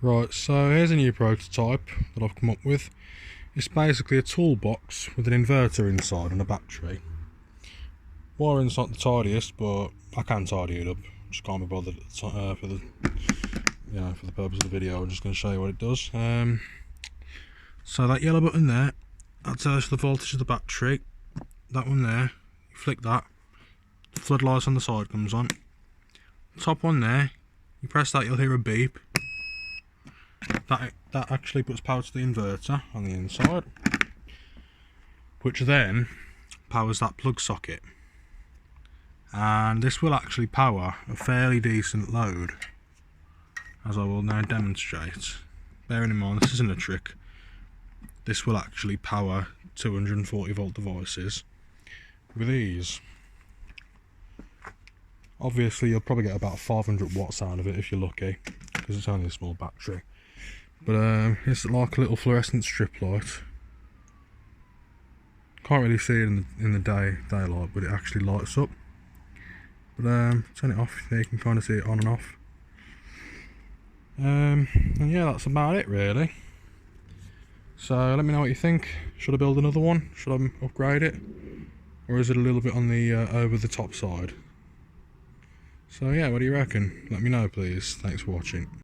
Right, so here's a new prototype that I've come up with. It's basically a toolbox with an inverter inside and a battery. Wiring's not the tidiest, but I can tidy it up. Just can't be bothered for the purpose of the video. I'm just going to show you what it does. So that yellow button there, that tells you the voltage of the battery. That one there, you flick that, the floodlights on the side comes on. Top one there, you press that, you'll hear a beep. That actually puts power to the inverter on the inside, which then powers that plug socket. And this will actually power a fairly decent load, as I will now demonstrate. Bearing in mind this isn't a trick, this will actually power 240 volt devices with ease. Obviously you'll probably get about 500 watts out of it if you're lucky, because it's only a small battery. But it's like a little fluorescent strip light. Can't really see it in the daylight, but it actually lights up. But turn it off, you can kind of see it on and off. And yeah, that's about it really. So let me know what you think. Should I build another one? Should I upgrade it? Or is it a little bit on the over the top side? So yeah, what do you reckon? Let me know please. Thanks for watching.